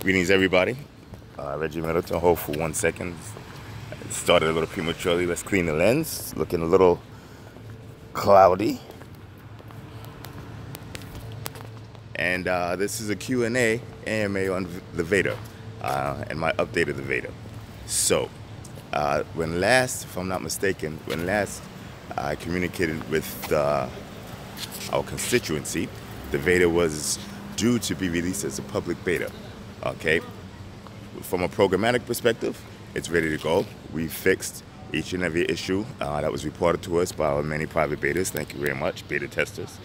Greetings, everybody. Reggie Middleton. Hold for 1 second. It started a little prematurely. Let's clean the lens. Looking a little cloudy. And this is a Q&A AMA on the VeADIR and my update of the VeADIR. So, when last, if I'm not mistaken, when last I communicated with our constituency, the VeADIR was due to be released as a public beta. Okay, from a programmatic perspective, it's ready to go. We fixed each and every issue that was reported to us by our many private betas. Thank you very much, beta testers.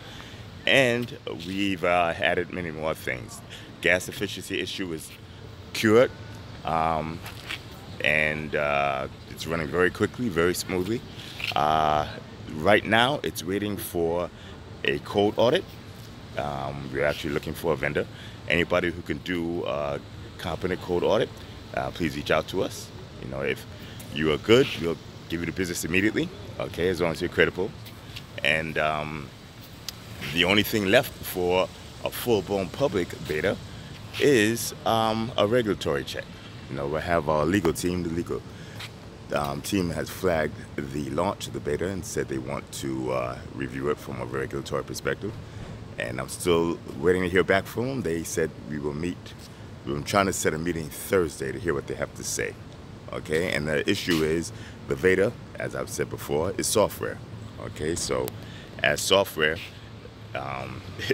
And we've added many more things. Gas efficiency issue is cured, and it's running very quickly, very smoothly. Right now, it's waiting for a code audit. We're actually looking for a vendor. Anybody who can do a competent code audit, please reach out to us. You know, if you are good, we'll give you the business immediately, okay, as long as you're credible. And the only thing left for a full-blown public beta is a regulatory check. You know, we have our legal team. The legal team has flagged the launch of the beta and said they want to review it from a regulatory perspective. And I'm still waiting to hear back from them. They said we will meet. I'm trying to set a meeting Thursday to hear what they have to say. Okay, and the issue is the VeADIR, as I've said before, is software. Okay, so as software,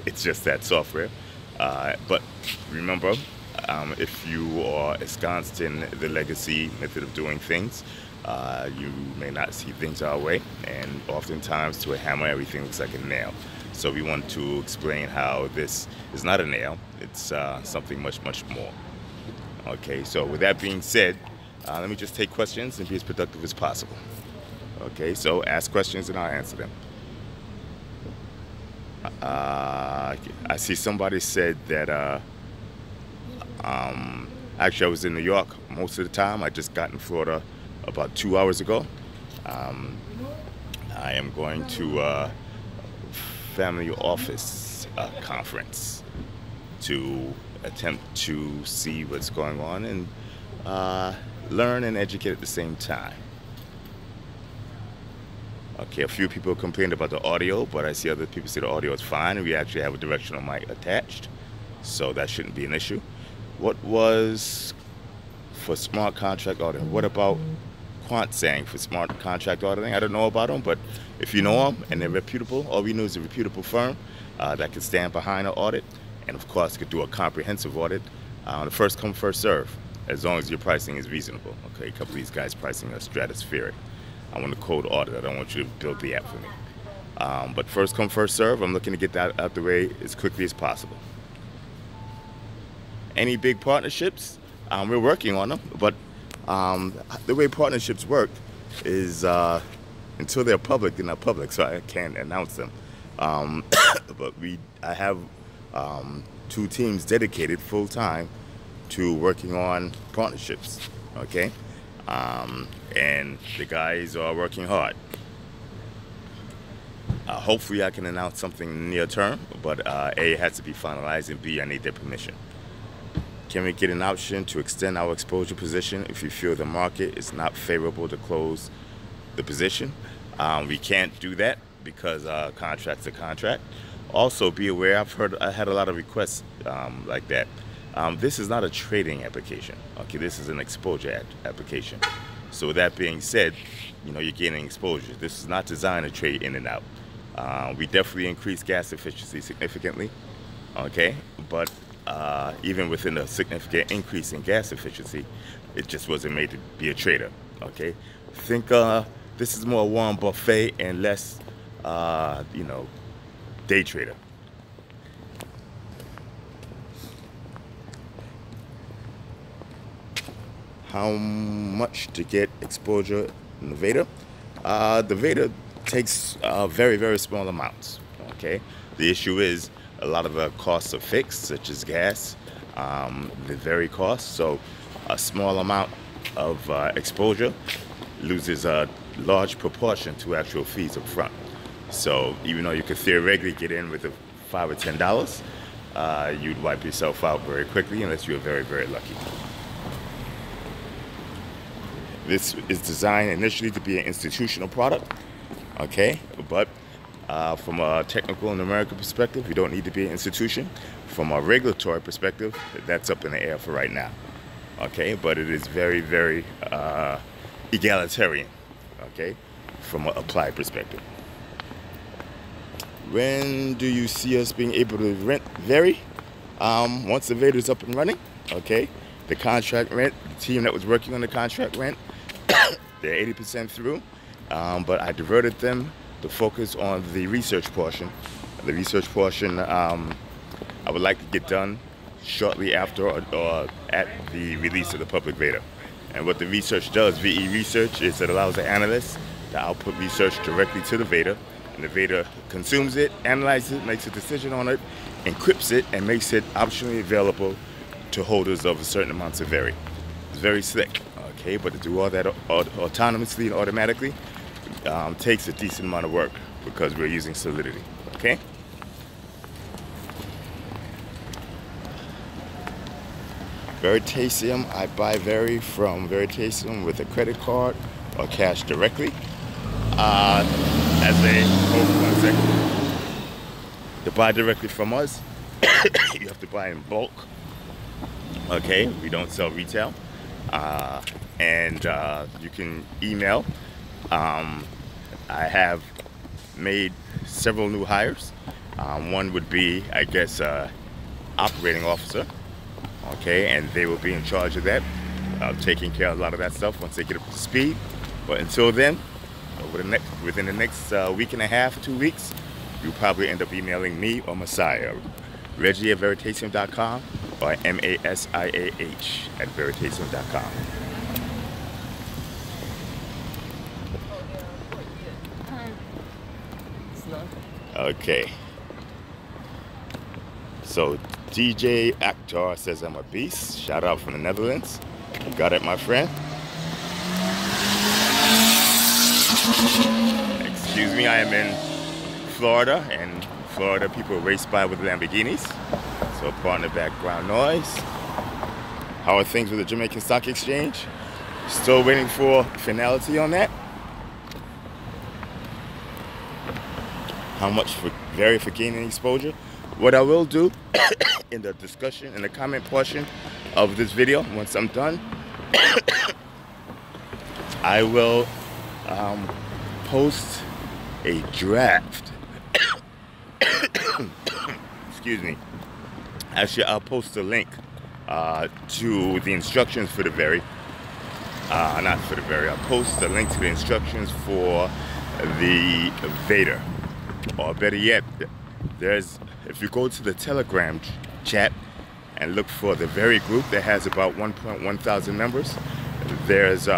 it's just that software. But remember, if you are ensconced in the legacy method of doing things, you may not see things our way, and oftentimes to a hammer, everything looks like a nail. So we want to explain how this is not a nail, it's something much, much more. Okay, so with that being said, let me just take questions and be as productive as possible. Okay, so ask questions and I'll answer them. I see somebody said that, actually I was in New York most of the time. I just got in Florida about 2 hours ago. I am going to family office conference to attempt to see what's going on and learn and educate at the same time. Okay, a few people complained about the audio, but I see other people say the audio is fine, and we actually have a directional mic attached, so that shouldn't be an issue. What was for smart contract auditing? What about Quant saying for smart contract auditing? I don't know about them, but if you know them and they're reputable, all we know is a reputable firm that can stand behind an audit, and of course could do a comprehensive audit on a first come, first serve, as long as your pricing is reasonable. Okay, a couple of these guys pricing are stratospheric. I want a code audit. I don't want you to build the app for me. But first come, first serve, I'm looking to get that out the way as quickly as possible. Any big partnerships? We're working on them, but the way partnerships work is until they're public, they're not public, so I can't announce them. But I have 2 teams dedicated full-time to working on partnerships, okay? And the guys are working hard. Hopefully I can announce something near term, but A, it has to be finalized, and B, I need their permission. Can we get an option to extend our exposure position if you feel the market is not favorable to close the position? We can't do that because contract's a contract. Also, be aware, I had a lot of requests like that. This is not a trading application. Okay, this is an exposure application. So with that being said, you know, you're gaining exposure. This is not designed to trade in and out. We definitely increased gas efficiency significantly. Okay, but even within a significant increase in gas efficiency, it just wasn't made to be a trader. Okay, think this is more Warren Buffett and less, you know, day trader. How much to get exposure in the VeADIR? The VeADIR takes very, very small amounts. Okay, the issue is a lot of the costs are fixed, such as gas, the very cost. So a small amount of exposure loses a large proportion to actual fees up front. So even though you could theoretically get in with $5 or $10, you'd wipe yourself out very quickly unless you were very, very lucky. This is designed initially to be an institutional product, okay? But from a technical and numerical perspective, you don't need to be an institution. From a regulatory perspective, that's up in the air for right now, okay? But it is very, very egalitarian, okay, from an applied perspective. When do you see us being able to rent VeRI? Once the VeADIR is up and running, okay? The contract rent, the team that was working on the contract rent, they're 80% through, but I diverted them to focus on the research portion. The research portion I would like to get done shortly after or at the release of the public VeADIR. And what the research does, VE research, is it allows the analyst to output research directly to the VeADIR, and the VeADIR consumes it, analyzes it, makes a decision on it, encrypts it, and makes it optionally available to holders of a certain amounts of VeRI. It's very slick, okay, but to do all that autonomously and automatically takes a decent amount of work because we're using Solidity, okay? Veritaseum, I buy VeRI from Veritaseum with a credit card or cash directly. Hold on 1 second. To buy directly from us, you have to buy in bulk. Okay, we don't sell retail. And you can email. I have made several new hires. One would be, I guess, operating officer. Okay, and they will be in charge of that, taking care of a lot of that stuff once they get up to speed. But until then, within the next week and a half, 2 weeks, you'll probably end up emailing me or Messiah, Reggie at Veritaseum.com or MASIAH at Veritaseum.com. Okay. So DJ Actor says I'm a beast. Shout out from the Netherlands. You got it, my friend. Excuse me, I am in Florida, and Florida people race by with Lamborghinis. So pardon the background noise. How are things with the Jamaican Stock Exchange? Still waiting for finality on that. How much for VeRI for gaining exposure? What I will do in the discussion, in the comment portion of this video, once I'm done, I will post a draft. Excuse me. Actually, I'll post a link to the instructions for the VeRI. Not for the VeRI. I'll post a link to the instructions for the VeADIR. Or better yet, if you go to the Telegram chat and look for the VeRI group that has about 1.1 thousand members, there's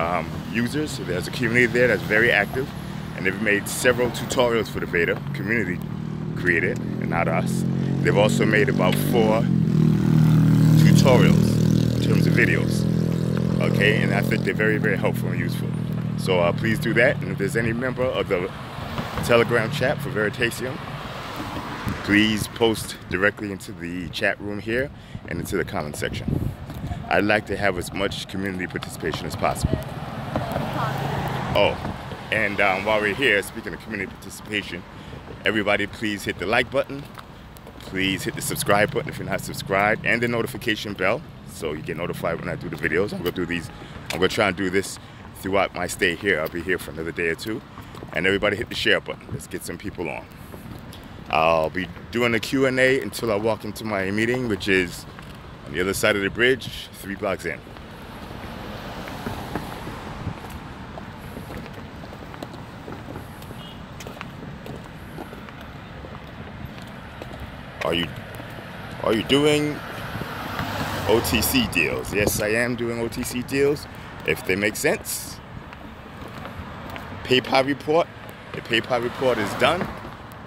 users, so there's a community there that's very active, and they've made several tutorials for the VeADIR, community created, and not us. They've also made about 4 tutorials in terms of videos, okay, and I think they're very, very helpful and useful. So please do that, and if there's any member of the Telegram chat for Veritaseum, please post directly into the chat room here and into the comment section. I'd like to have as much community participation as possible. Oh, and while we're here, speaking of community participation, everybody please hit the like button, please hit the subscribe button if you're not subscribed, and the notification bell so you get notified when I do the videos. I'm gonna try and do this throughout my stay here. I'll be here for another day or two. And everybody hit the share button. Let's get some people on. I'll be doing a Q&A until I walk into my meeting, which is on the other side of the bridge, 3 blocks in. Are you doing OTC deals? Yes, I am doing OTC deals, if they make sense. PayPal report. The PayPal report is done.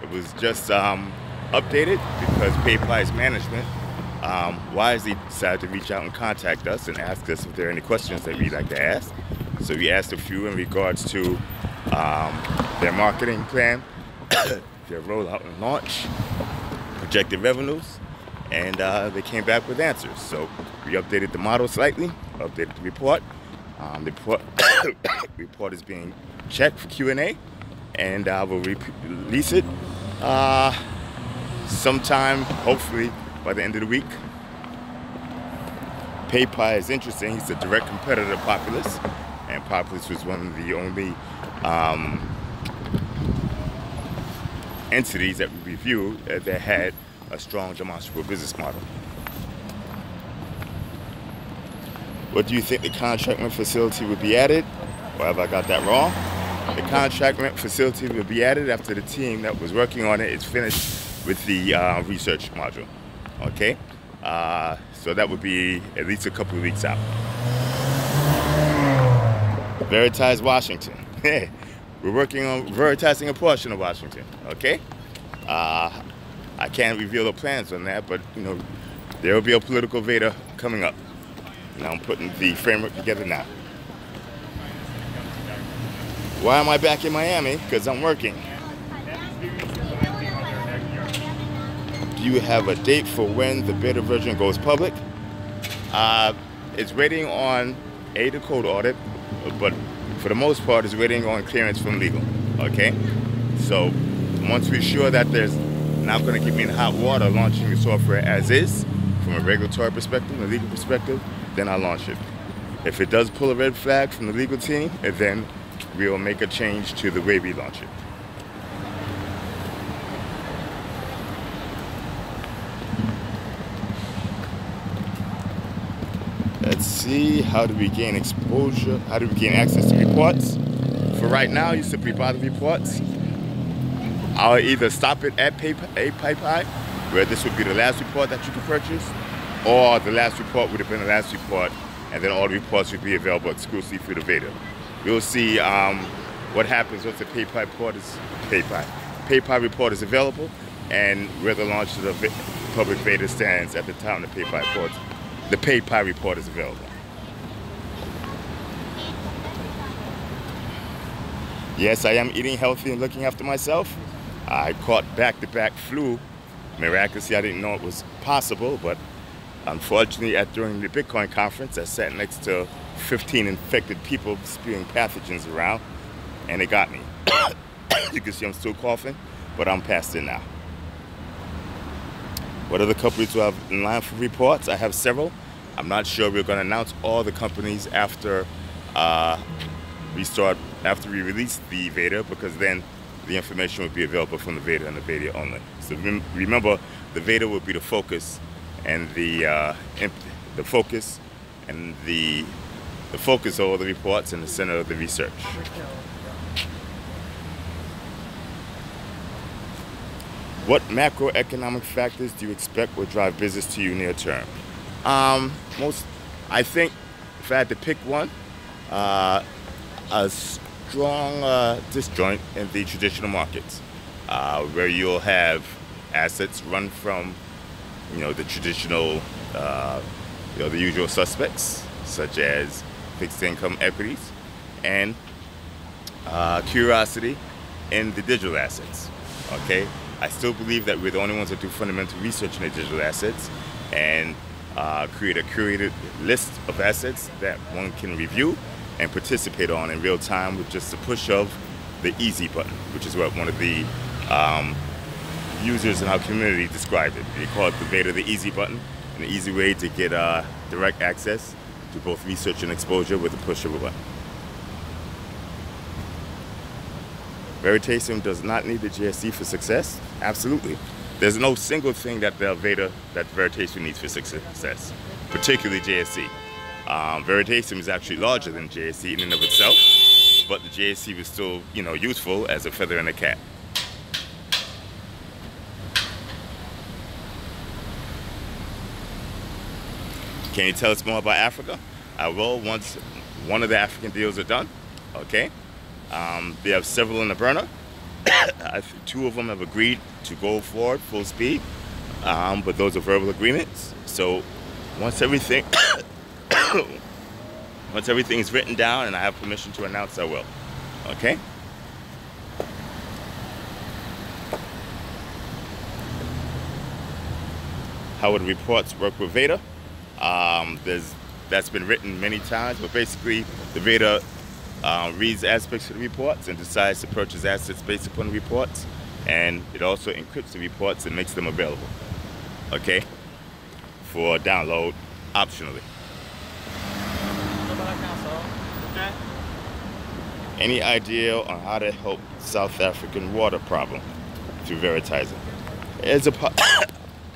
It was just updated because PayPal's management wisely decided to reach out and contact us and ask us if there are any questions that we'd like to ask. So we asked a few in regards to their marketing plan, their rollout and launch, projected revenues, and they came back with answers. So we updated the model slightly, updated the report. The report is being checked for Q&A, and I will release it sometime, hopefully by the end of the week. PayPal is interesting. He's a direct competitor of Populous, and Populous was one of the only entities that we reviewed that had a strong demonstrable business model. What do you think the contract rent facility would be added? Or have I got that wrong? The contract rent facility will be added after the team that was working on it is finished with the research module. Okay? So that would be at least a couple of weeks out. Veritize Washington. We're working on veritizing a portion of Washington. Okay? I can't reveal the plans on that, but you know, there will be a political VeADIR coming up. And I'm putting the framework together now. Why am I back in Miami? Because I'm working. Do you have a date for when the beta version goes public? It's waiting on the code audit, but for the most part, it's waiting on clearance from legal. Okay? So once we're sure that there's not going to keep me in hot water launching the software as is, from a regulatory perspective, a legal perspective, then I'll launch it. If it does pull a red flag from the legal team, then we'll make a change to the way we launch it. Let's see, how do we gain exposure? How do we gain access to reports? For right now, you simply buy the reports. I'll either stop it at PayPal, where this would be the last report that you can purchase, or the last report would have been the last report, and then all the reports would be available exclusively through the VeADIR. We'll see what happens once the PayPal report is available, and where the launch of the public VeADIR stands at the time the PayPal report is available. Yes, I am eating healthy and looking after myself. I caught back-to-back flu. Miraculously, I didn't know it was possible, but unfortunately, during the Bitcoin conference, I sat next to 15 infected people spewing pathogens around, and it got me. You can see I'm still coughing, but I'm past it now. What other companies do I have in line for reports? I have several. I'm not sure we're going to announce all the companies after we release the VeADIR, because then the information will be available from the VeADIR and the VeADIR only. So remember, the VeADIR will be the focus, and the focus of all the reports and the center of the research. What macroeconomic factors do you expect will drive business to you near term? I think if I had to pick one, a strong disjoint in the traditional markets, where you'll have assets run from, the traditional, the usual suspects, such as fixed income equities, and curiosity in the digital assets. Okay, I still believe that we're the only ones that do fundamental research in the digital assets, and create a curated list of assets that one can review and participate on in real time with just the push of the easy button, which is what one of the users in our community described it. They call it the VeADIR, the easy button, an easy way to get direct access to both research and exposure with the push of a button. Veritaseum does not need the GSC for success? Absolutely. There's no single thing that Veritaseum needs for success, particularly JSC. Veritaseum is actually larger than JSC in and of itself, but the JSC was still, useful as a feather in a cap. Can you tell us more about Africa? I will once one of the African deals are done. Okay. They have several in the burner. Two of them have agreed to go forward full speed, but those are verbal agreements. So once everything is written down and I have permission to announce, I will. Okay? how the reports work with VeADIR. That's been written many times, but basically the VeADIR reads aspects of the reports and decides to purchase assets based upon the reports, and it also encrypts the reports and makes them available, okay, for download optionally. Any idea on how to help South African water problem through Veritaseum?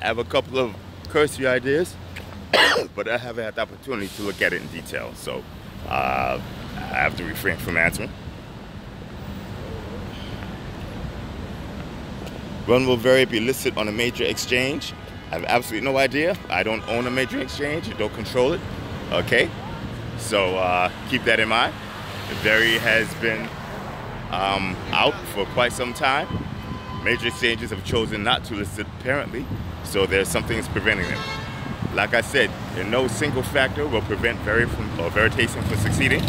I have a couple of cursory ideas, but I haven't had the opportunity to look at it in detail, so I have to refrain from answering. When will VeADIR be listed on a major exchange? I have absolutely no idea. I don't own a major exchange, I don't control it, okay? So keep that in mind. VeADIR has been out for quite some time. Major exchanges have chosen not to list it apparently, so there's something that's preventing them. Like I said, no single factor will prevent Veritaseum from succeeding.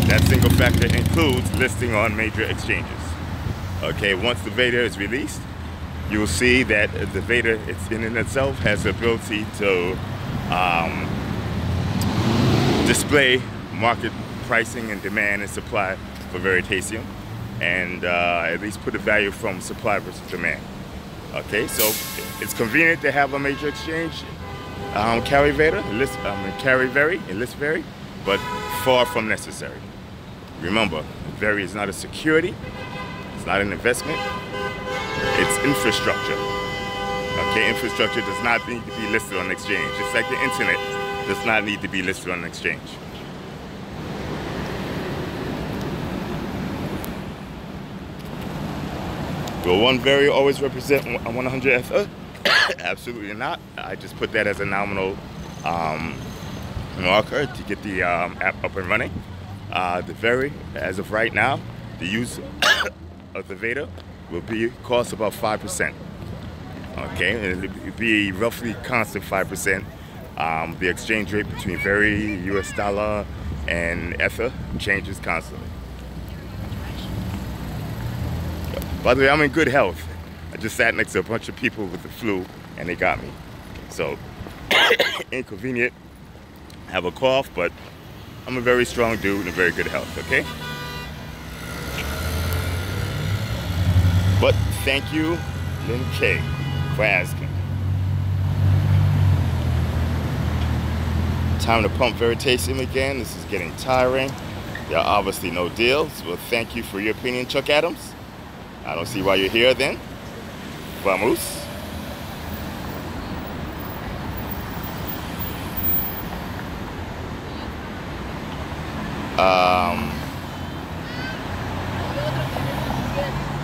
That single factor includes listing on major exchanges. Okay, once the VeADIR is released, you will see that the VeADIR in itself has the ability to display market pricing and demand and supply for Veritaseum, and at least put a value from supply versus demand. Okay, so it's convenient to have a major exchange carry VeADIR, carry VeADIR and list VeADIR, but far from necessary. Remember, VeADIR is not a security, it's not an investment, it's infrastructure. Okay, infrastructure does not need to be listed on an exchange. Just like the internet does not need to be listed on an exchange. Will one VeADIR always represent 100 Ether? Absolutely not. I just put that as a nominal marker to get the app up and running. The VeADIR, as of right now, the use of the VeADIR will cost about 5%. Okay, and it'll be roughly constant 5%. The exchange rate between VeADIR, US dollar, and Ether changes constantly. By the way, I'm in good health. I just sat next to a bunch of people with the flu and they got me. So, inconvenient. I have a cough, but I'm a very strong dude and in very good health, okay? But thank you, Lynn K, for asking. Time to pump Veritaseum again. This is getting tiring. There are obviously no deals. Well, thank you for your opinion, Chuck Adams. I don't see why you're here then. Vamos.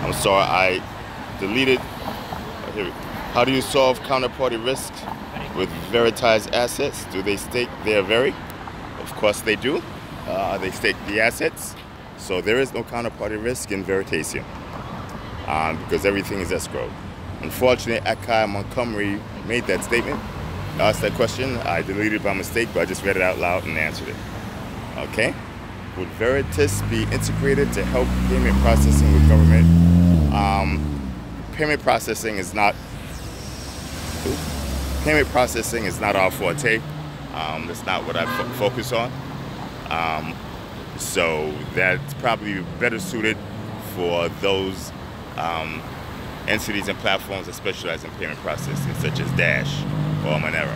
I'm sorry, I deleted. Here. How do you solve counterparty risk with Veritase's assets? Do they stake their VeADIR? Of course they do. They stake the assets. So there is no counterparty risk in Veritaseum because everything is escrowed. Unfortunately, Akai Montgomery made that statement, asked that question. I deleted it by mistake, but I just read it out loud and answered it. Okay? Would Veritas be integrated to help payment processing with government? Payment processing is not our forte. That's not what I focus on. So that's probably better suited for those entities and platforms that specialize in payment processing, such as Dash or Monero.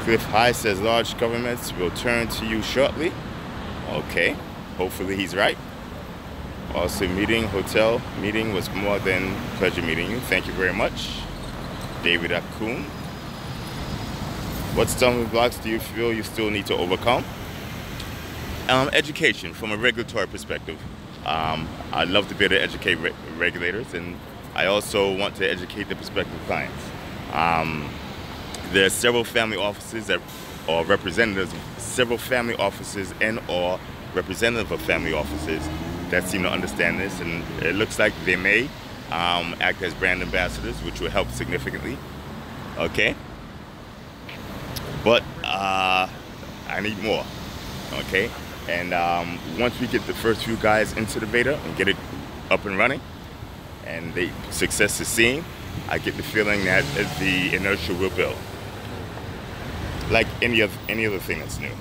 Cliff High says large governments will turn to you shortly. Okay, hopefully he's right. Also, hotel meeting was more than pleasure meeting you. Thank you very much. David Akun. What stumbling blocks do you feel you still need to overcome? Education from a regulatory perspective. I love to be able to educate regulators, and I also want to educate the prospective clients. There are several family offices or representatives of several family offices or representative of family offices that seem to understand this, and it looks like they may act as brand ambassadors, which will help significantly. Okay, but I need more. Okay, and once we get the first few guys into the beta and get it up and running, and the success is seen, I get the feeling that the inertia will build, like any other thing that's new.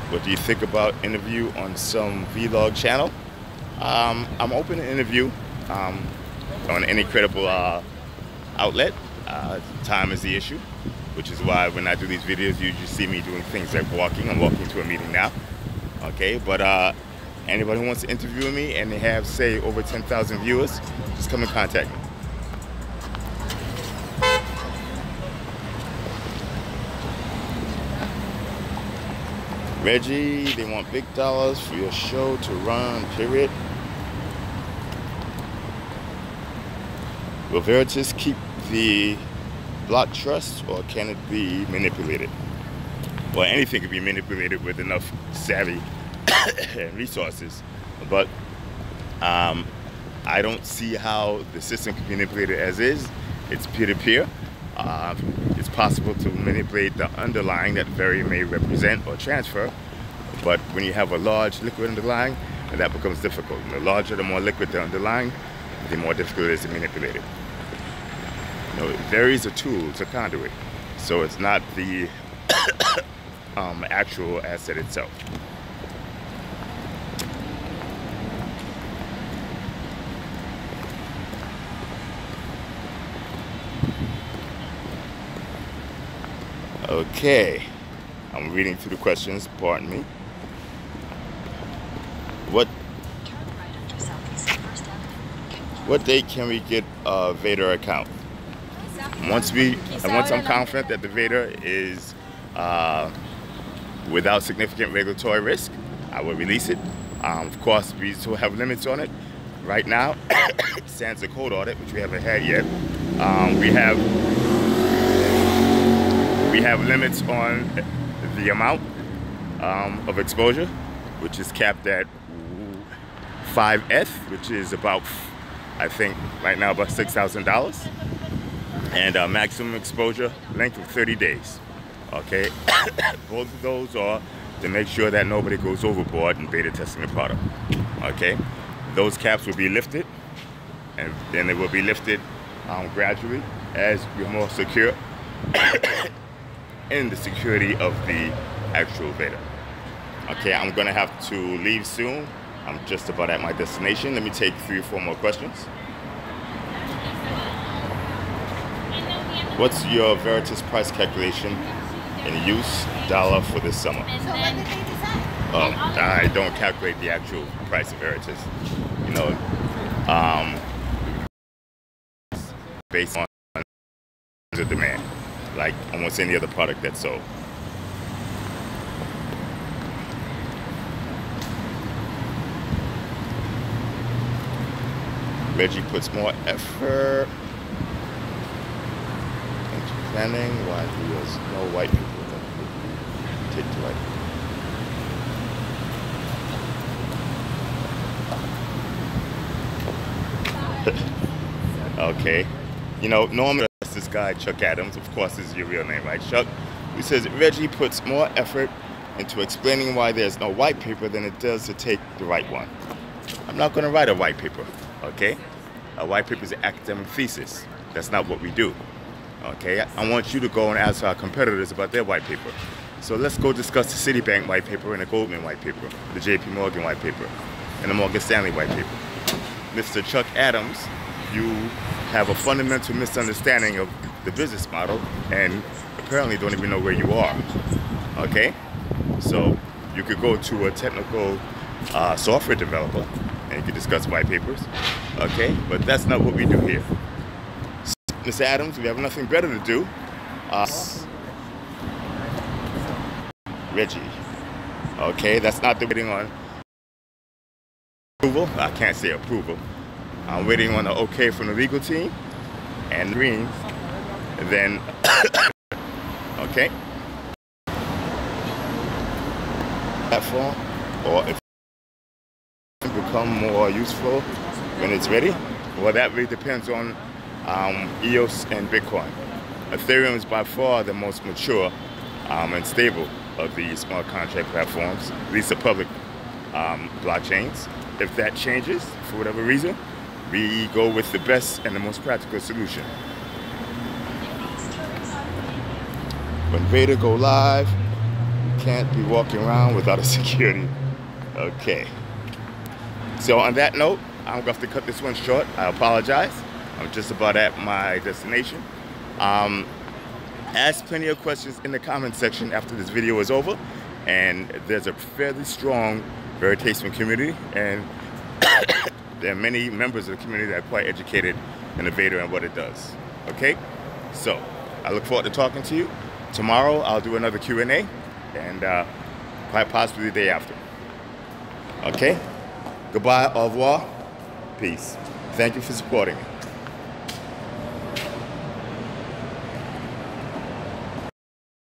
What do you think about interview on some vlog channel? I'm open to interview on any credible outlet. Time is the issue, which is why when I do these videos, you just see me doing things like walking. I'm walking to a meeting now. Okay, but anybody who wants to interview me and they have, say, over 10,000 viewers, just come and contact me. Reggie, they want big dollars for your show to run, period. Will Veritas keep the block trust, or can it be manipulated? Well, anything can be manipulated with enough savvy and resources, but I don't see how the system can be manipulated as is. It's peer-to-peer. It's possible to manipulate the underlying that Very may represent or transfer, but when you have a large liquid underlying, that becomes difficult. The larger, the more liquid the underlying, the more difficult it is to manipulate it. You know, Very is a tool, it's a conduit, so it's not the actual asset itself. Okay, I'm reading through the questions, pardon me. What date can we get a VeADIR account? Once I'm confident that the VeADIR is without significant regulatory risk, I will release it. Of course, we still have limits on it. Right now, sans a code audit, which we haven't had yet, we have limits on the amount of exposure, which is capped at 5F, which is about, I think, right now about $6,000, and maximum exposure length of 30 days. Okay, both of those are to make sure that nobody goes overboard in beta testing the product. Okay, those caps will be lifted, and then they will be lifted gradually as we're more secure in the security of the actual VeADIR. Okay, I'm gonna have to leave soon. I'm just about at my destination. Let me take 3 or 4 more questions. What's your Veritas price calculation in US dollar for this summer? I don't calculate the actual price of Veritas. You know, based on the demand, like almost any other product that's sold. Reggie puts more effort into planning while he has no white people that take the right. Okay. You know, normally this guy, Chuck Adams, of course this is your real name, right, Chuck? He says, Reggie puts more effort into explaining why there's no white paper than it does to take the right one. I'm not going to write a white paper, okay? A white paper is an academic thesis. That's not what we do, okay? I want you to go and ask our competitors about their white paper. So let's go discuss the Citibank white paper and the Goldman white paper, the JP Morgan white paper, and the Morgan Stanley white paper. Mr. Chuck Adams, you have a fundamental misunderstanding of the business model and apparently don't even know where you are, okay? So you could go to a technical software developer and you could discuss white papers, okay? But that's not what we do here. Mr. Adams, we have nothing better to do. Reggie, okay? That's not the waiting on approval. I can't say approval. I'm waiting on the okay from the legal team and green, and then, okay? Platform, or if it become more useful when it's ready, well, that really depends on EOS and Bitcoin. Ethereum is by far the most mature and stable of the smart contract platforms, at least the public blockchains. If that changes for whatever reason, we go with the best and the most practical solution. When VeADIR go live, you can't be walking around without a security. Okay. So on that note, I'm going to have to cut this one short. I apologize. I'm just about at my destination. Ask plenty of questions in the comment section after this video is over. And there's a fairly strong Veritaseum community, and there are many members of the community that are quite educated in the VeADIR and what it does. Okay? So, I look forward to talking to you. Tomorrow, I'll do another Q&A, and quite possibly the day after. Okay? Goodbye, au revoir, peace. Thank you for supporting me.